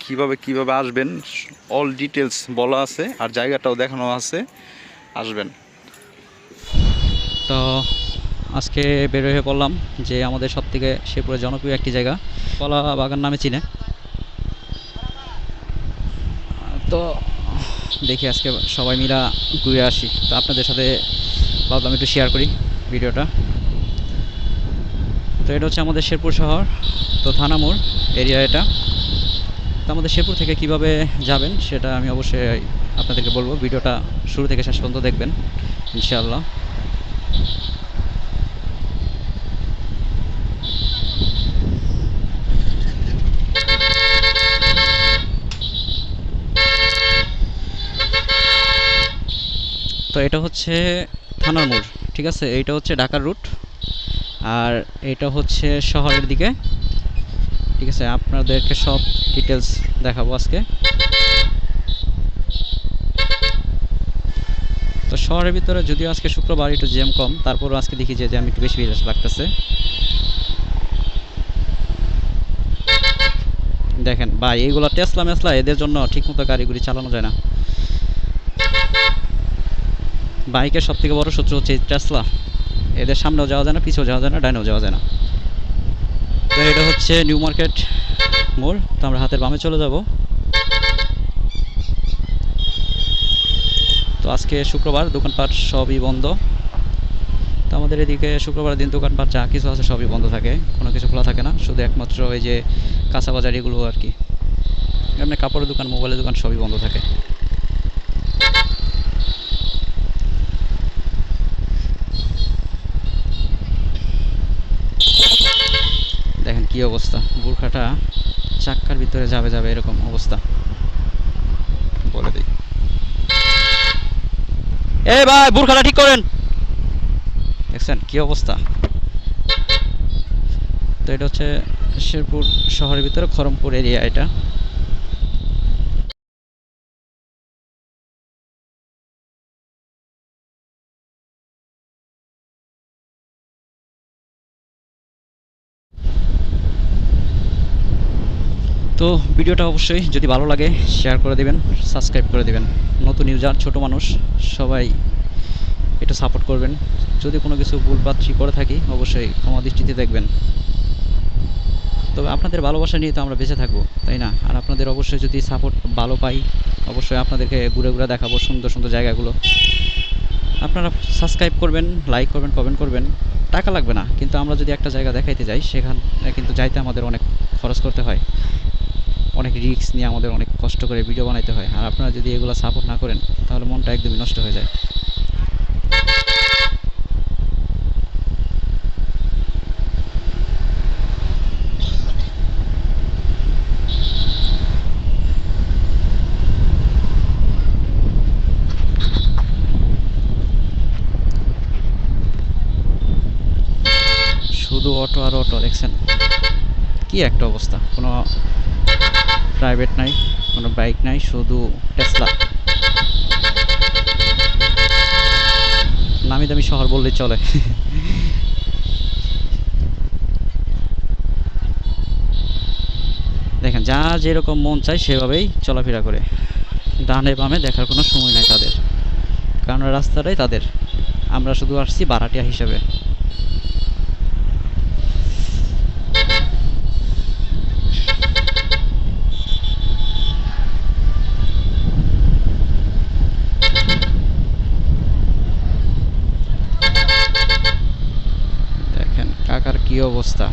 কিভাবে কিভাবে আসবেন অল ডিটেলস বলা আছে, আর জায়গাটাও দেখানো আছে, আসবেন। তো আজকে বের হয়ে পড়লাম যে আমাদের সবথেকে শেরপুরের জনপ্রিয় একটি জায়গা কলা বাগান নামে চিনে। তো দেখি আজকে সবাই মিলা ঘুরে আসি। তো আপনাদের সাথে ভাবলাম একটু শেয়ার করি ভিডিওটা। তো এটা হচ্ছে আমাদের শেরপুর শহর, তো থানামোড় এরিয়া এটা। তো আমাদের শেরপুর থেকে কিভাবে যাবেন সেটা আমি অবশ্যই আপনাদেরকে বলবো, ভিডিওটা শুরু থেকে শেষ পর্যন্ত দেখবেন ইনশাআল্লাহ। তো এটা হচ্ছে থানার মোড়, ঠিক আছে। এইটা হচ্ছে ঢাকার রুট, আর এটা হচ্ছে শহরের দিকে, ঠিক আছে। আপনাদেরকে সব ডিটেলস দেখাবো আজকে। তো শহরের ভিতরে যদিও আজকে শুক্রবার একটু জ্যাম কম, তারপরও আজকে দেখি যে জ্যাম একটু বেশি বেশি লাগতেছে। দেখেন ভাই, এইগুলো টেসলা মেসলা, এদের জন্য ঠিকমতো গাড়িগুলি চালানো যায় না। বাইকের সব থেকে বড় শত্রু হচ্ছে টেসলা। এদের সামনেও যাওয়া যায় না, পিছেও যাওয়া যায় না, ডাইনেও যাওয়া যায় না। তো এটা হচ্ছে নিউ মার্কেট মোড়। তো আমরা হাতের বামে চলে যাব। তো আজকে শুক্রবার, দোকানপাট সবই বন্ধ। তো আমাদের এদিকে শুক্রবার দিন দোকানপাট যা কিছু আছে সবই বন্ধ থাকে, কোনো কিছু খোলা থাকে না, শুধু একমাত্র ওই যে কাঁচা বাজার এগুলো আর কি। এমনি কাপড়ের দোকান, মোবাইলের দোকান সবই বন্ধ থাকে। দেখেন কি অবস্থা, বুরখাটা চাক্কার ভিতরে যাবে যাবে এরকম অবস্থা। বলে দিই, এই ভাই বুরখাটা ঠিক করেন। দেখছেন কি অবস্থা। তো এটা হচ্ছে শেরপুর শহরের ভিতরে খরমপুর এরিয়া এটা। তো ভিডিওটা অবশ্যই যদি ভালো লাগে শেয়ার করে দেবেন, সাবস্ক্রাইব করে দেবেন। নতুন ইউজার, ছোট মানুষ, সবাই একটু সাপোর্ট করবেন। যদি কোনো কিছু ভুলপাত্রি করে থাকি অবশ্যই ক্ষমা দৃষ্টিতে দেখবেন। তবে আপনাদের ভালোবাসা নিয়ে তো আমরা বেঁচে থাকবো, তাই না? আর আপনাদের অবশ্যই যদি সাপোর্ট ভালো পাই, অবশ্যই আপনাদেরকে ঘুরে ঘুরে দেখাবো সুন্দর সুন্দর জায়গাগুলো। আপনারা সাবস্ক্রাইব করবেন, লাইক করবেন, কমেন্ট করবেন। টাকা লাগবে না, কিন্তু আমরা যদি একটা জায়গা দেখাইতে যাই সেখানে কিন্তু যাইতে আমাদের অনেক খরচ করতে হয়, অনেক রিস্ক নিয়ে আমাদের অনেক কষ্ট করে ভিডিও বানাইতে হয়। আর আপনারা যদি এগুলো সাপোর্ট না করেন তাহলে মনটা একদমই নষ্ট হয়ে যায়। শুধু অটো আর অটো, দেখছেন কি একটা অবস্থা। কোনো প্রাইভেট নাই, কোনো বাইক নাই, শুধু টেসলা। নামি দামি শহর বললেই চলে। দেখেন যার যেরকম মন চায় সেভাবেই চলাফেরা করে, ডানে বামে দেখার কোনো সময় নাই তাদের, কারণ রাস্তাটাই তাদের। আমরা শুধু আসছি ভাড়াটিয়া হিসেবে। দেখেন কাকার কি অবস্থা।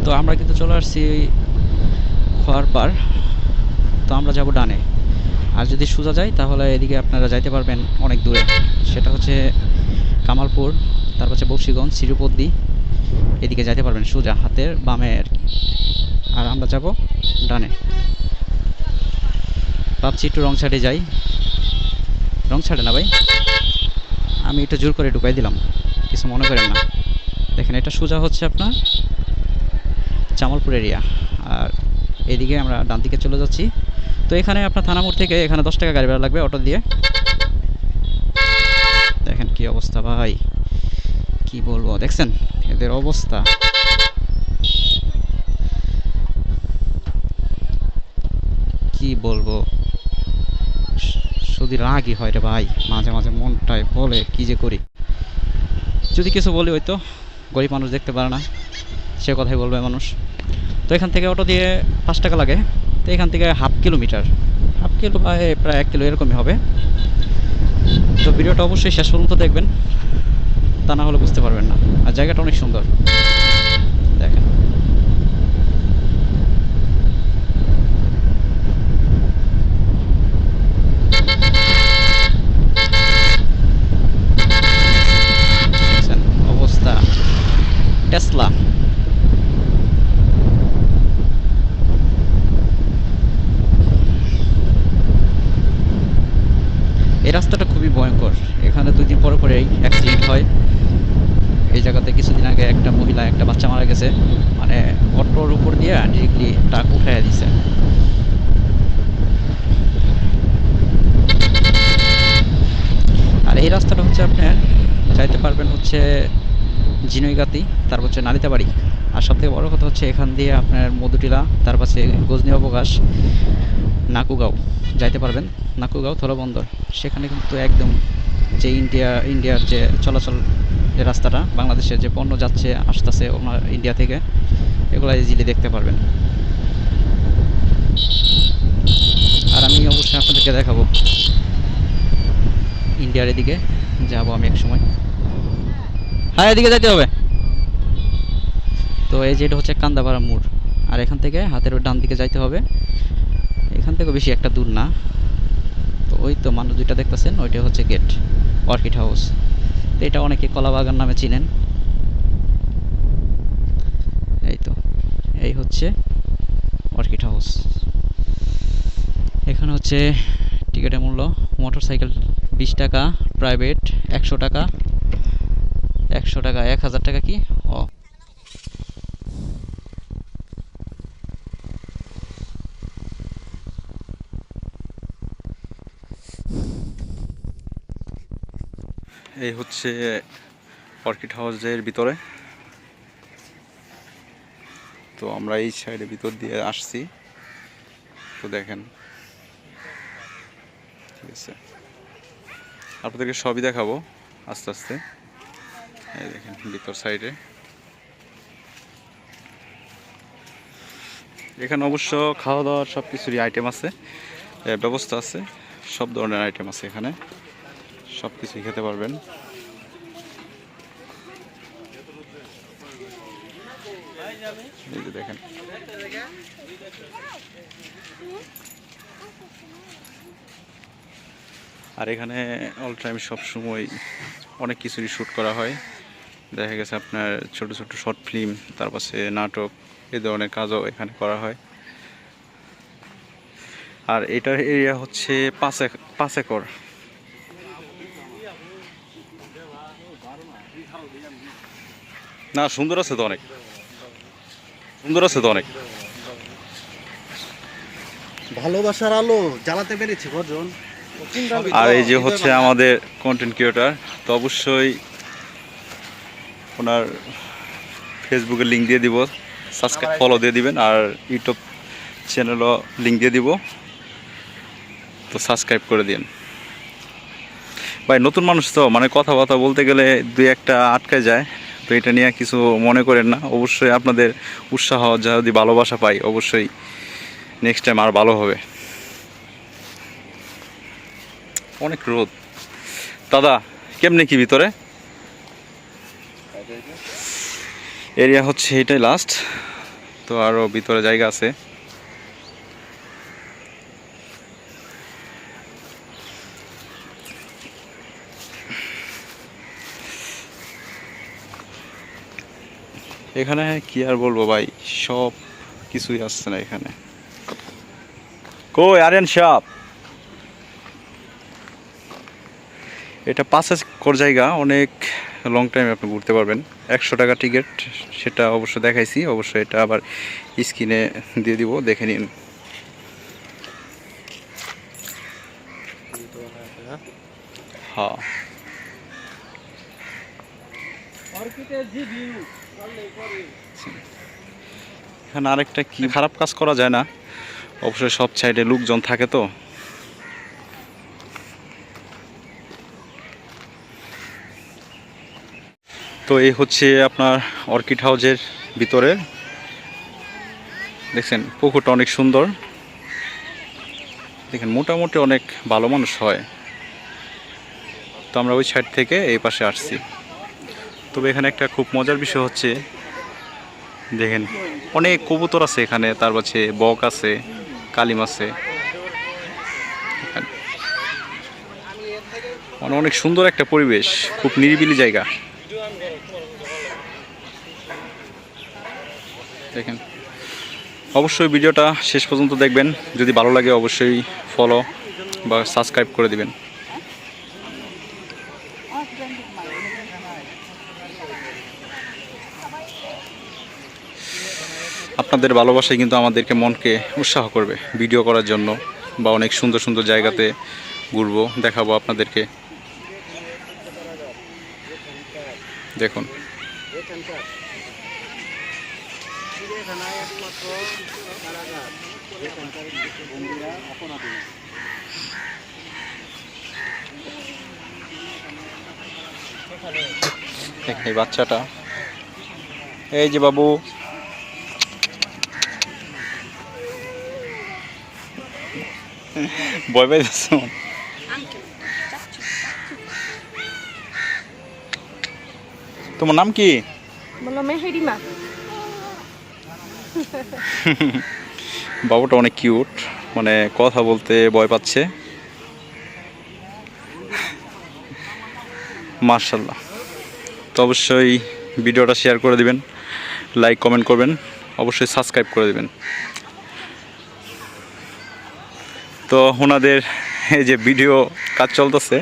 তো আমরা কিন্তু চলে আসছি খোয়ার পার। তো আমরা যাব ডানে, আর যদি সোজা যাই তাহলে এদিকে আপনারা যাইতে পারবেন অনেক দূরে। সেটা হচ্ছে কামালপুর, তারপর হচ্ছে বক্সিগঞ্জ, শ্রীপদ্দি, এদিকে যাইতে পারবেন সোজা হাতের বামে আর কি। আর আমরা যাব ডানে। ভাবছি একটু রং সাইডে যাই। রং ছাড়ে না ভাই, আমি এটা জোর করে ঢুকাই দিলাম, কিছু মনে করেন না। দেখেন এটা সোজা হচ্ছে আপনার জামালপুর এরিয়া, আর এইদিকে আমরা ডান দিকে চলে যাচ্ছি। তো এখানে আপনার থানা মোড় থেকে এখানে 10 টাকা গাড়ি ভাড়া লাগবে অটো দিয়ে। দেখেন কি অবস্থা ভাই, কি বলবো, দেখছেন এদের অবস্থা। কি বলবো, শুধু রাগই হয় রে ভাই, মাঝে মাঝে মনটায় বলে কি যে করি। যদি কিছু বলি হয়তো গরিব মানুষ দেখতে পারে না, সে কথাই বলবে মানুষ। তো এখান থেকে অটো দিয়ে 5 টাকা লাগে। তো এখান থেকে হাফ কিলোমিটার, হাফ কিলো প্রায় 1 কিলো এরকমই হবে। তো ভিডিওটা অবশ্যই শেষ পর্যন্ত দেখবেন, তা না হলে বুঝতে পারবেন না। আর জায়গাটা অনেক সুন্দর, দেখেন। অবস্থা টেসলা। এই রাস্তাটা খুবই ভয়ঙ্কর, এখানে 2 দিন পরে পরেই অ্যাক্সিডেন্ট হয়। এই জায়গাতে কিছুদিন আগে একটা মহিলা একটা বাচ্চা মারা গেছে, মানে অটোর উপর দিয়ে ডিরেক্টলি ট্রাক উঠাইয়া দিছে। আর এই রাস্তাটা হচ্ছে আপনার যাইতে পারবেন হচ্ছে জিনইগাতি, তারপর হচ্ছে নালিতাবাড়ি। আর সবথেকে বড় কথা হচ্ছে এখান দিয়ে আপনার মধুটিলা, তার পাশে গজনি অবকাশ, নাকুগাঁও যাইতে পারবেন। নাকুগাঁও স্থলবন্দর, সেখানে কিন্তু একদম যে ইন্ডিয়ার যে চলাচল, যে রাস্তাটা বাংলাদেশের যে পণ্য যাচ্ছে আসতেছে ওনার ইন্ডিয়া থেকে, এগুলো ইজিলি দেখতে পারবেন। আর আমি অবশ্যই আপনাদেরকে দেখাবো, ইন্ডিয়ার এদিকে যাব আমি এক সময়। হ্যাঁ এদিকে যাইতে হবে। তো এই যে এটা হচ্ছে কান্দাপাড়া মোড়, আর এখান থেকে হাতের ডান দিকে যাইতে হবে। এখান থেকে বেশি একটা দূর না। তো ওই তো মানুষ দুইটা দেখতেছেন, ওইটা হচ্ছে গেট, অর্কিড হাউস। তো এটা অনেকে কলাবাগান নামে চিনেন। এই তো এই হচ্ছে অর্কিড হাউস। এখানে হচ্ছে টিকিটের মূল্য মোটর সাইকেল 20 টাকা, প্রাইভেট 100 টাকা, 100 টাকা 1000 টাকা কি ও। এই হচ্ছে অর্কিড হাউসের ভিতরে। তো আমরা এই সাইডের ভিতর দিয়ে আসছি, তো দেখেন, ঠিক আছে, আপনাদেরকে সবই দেখাবো আস্তে আস্তে। এই দেখেন ভিতর সাইডে, এখানে অবশ্য খাওয়া দাওয়ার সব কিছুরই আইটেম আছে, ব্যবস্থা আছে, সব ধরনের আইটেম আছে এখানে, সব কিছুই খেতে পারবেন। এই যে দেখেন, আর এখানে অল টাইম সব সময় অনেক কিছুরই শ্যুট করা হয়। দেখা গেছে আপনার ছোট ছোট শর্ট ফিল্ম, তার পাশে নাটক, এই ধরনের কাজও এখানে করা হয়। আর এটার এরিয়া হচ্ছে 5 একর। না সুন্দর আছে তো অনেক, সুন্দর আছে তো অনেক। ভালোবাসার আলো জ্বালাতে পেরেছি গর্জন। আর এই যে হচ্ছে আমাদের কন্টেন্ট ক্রিয়েটর, তো অবশ্যই ওনার ফেসবুকের লিঙ্ক দিয়ে দিব, সাবস্ক্রাইব ফলো দিয়ে দিবেন, আর ইউটিউব চ্যানেলও লিঙ্ক দিয়ে দিব, তো সাবস্ক্রাইব করে দিন ভাই। নতুন মানুষ তো মানে কথাবার্তা বলতে গেলে 2-1টা আটকে যায়, তো এটা নিয়ে কিছু মনে করেন না। অবশ্যই আপনাদের উৎসাহ যদি ভালোবাসা পাই, অবশ্যই নেক্সট টাইম আর ভালো হবে। অনেক রোদ দাদা, কেমনে কি ভিতরে এরিয়া হচ্ছে এটাই লাস্ট, তো আরও ভিতরে জায়গা আছে। এখানে কি আর বলবো ভাই, সব কিছুই আসছে না এখানে। কই আরেন সাপ, এটা 5 একর জায়গা, অনেক লং টাইম আপনি ঘুরতে পারবেন। 100 টাকা টিকিট, সেটা অবশ্য দেখাইছি, অবশ্যই এটা আবার স্ক্রিনে দিয়ে দিব, দেখে নিন। হ্যাঁ, এখানে আরেকটা কি, খারাপ কাজ করা যায় না, অবশ্যই সব সাইডে লোকজন থাকে তো। তো এই হচ্ছে আপনার অর্কিড হাউজের ভিতরে, দেখছেন পুকুরটা অনেক সুন্দর। দেখেন মোটামুটি অনেক ভালো মানুষ হয়। তো আমরা ওই সাইড থেকে এই পাশে আসছি। তবে এখানে একটা খুব মজার বিষয় হচ্ছে, দেখেন অনেক কবুতর আছে এখানে, তার পাশে বক আছে, কালিম আছে। অনেক সুন্দর একটা পরিবেশ, খুব নিরিবিলি জায়গা। দেখেন অবশ্যই ভিডিওটা শেষ পর্যন্ত দেখবেন, যদি ভালো লাগে অবশ্যই ফলো বা সাবস্ক্রাইব করে দিবেন। আপনাদের ভালোবাসাই কিন্তু আমাদেরকে মনকে উৎসাহ করবে ভিডিও করার জন্য, বা অনেক সুন্দর সুন্দর জায়গাতে ঘুরবো, দেখাবো আপনাদেরকে। দেখুন এই বাচ্চাটা, এই যে বাবু, ভয় পাই যাচ্ছ? তোমার নাম কি? বলো মেহেরিমা। বাবুটা অনেক কিউট, মানে কথা বলতে ভয় পাচ্ছে। মাশাআল্লাহ। তো অবশ্যই ভিডিওটা শেয়ার করে দিবেন, লাইক কমেন্ট করবেন, অবশ্যই সাবস্ক্রাইব করে দিবেন। তো ওনাদের এই যে ভিডিও কাজ চলতেছে,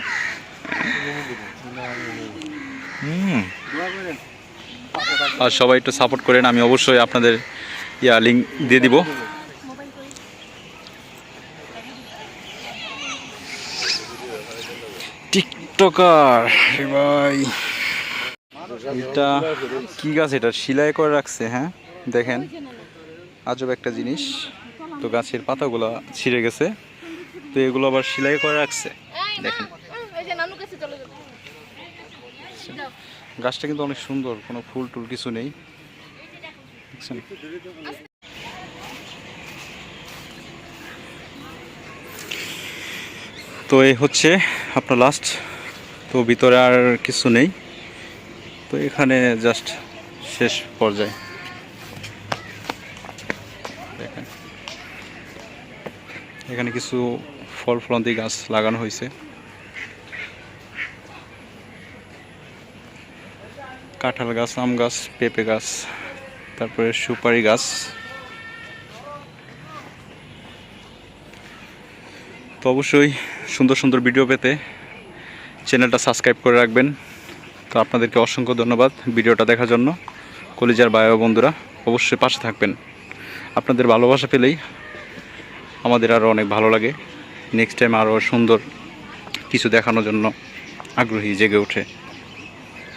আর সবাই একটু সাপোর্ট করেন, আমি অবশ্যই আপনাদের লিঙ্ক দিয়ে দিব। টিকটকার ভাই, এটা কি গাছ, এটা সেলাই করে রাখছে। হ্যাঁ দেখেন আজব একটা জিনিস। তো গাছের পাতাগুলো ছিঁড়ে গেছে, তো এগুলো আবার সেলাই করে রাখছে। দেখেন গাছটা কিন্তু অনেক সুন্দর, কোনো ফুল টুল কিছু নেই। তো এই হচ্ছে আপনার লাস্ট, তো ভিতরে আর কিছু নেই, তো এখানে জাস্ট শেষ পর্যায়ে। দেখেন এখানে কিছু ফল ফলন্তি গাছ লাগানো হয়েছে, কাঁঠাল গাছ, আম গাছ, পেঁপে গাছ, তারপরে সুপারি গাছ। তো অবশ্যই সুন্দর সুন্দর ভিডিও পেতে চ্যানেলটা সাবস্ক্রাইব করে রাখবেন। তো আপনাদেরকে অসংখ্য ধন্যবাদ ভিডিওটা দেখার জন্য। কলিজার ভাই ও বন্ধুরা অবশ্যই পাশে থাকবেন, আপনাদের ভালোবাসা পেলেই আমাদের আরও অনেক ভালো লাগে। নেক্সট টাইম আরও সুন্দর কিছু দেখানোর জন্য আগ্রহী জেগে ওঠে।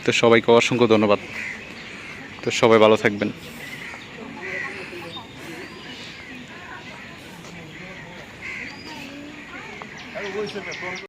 তো সবাইকে অসংখ্য ধন্যবাদ। তো সবাই ভালো থাকবেন।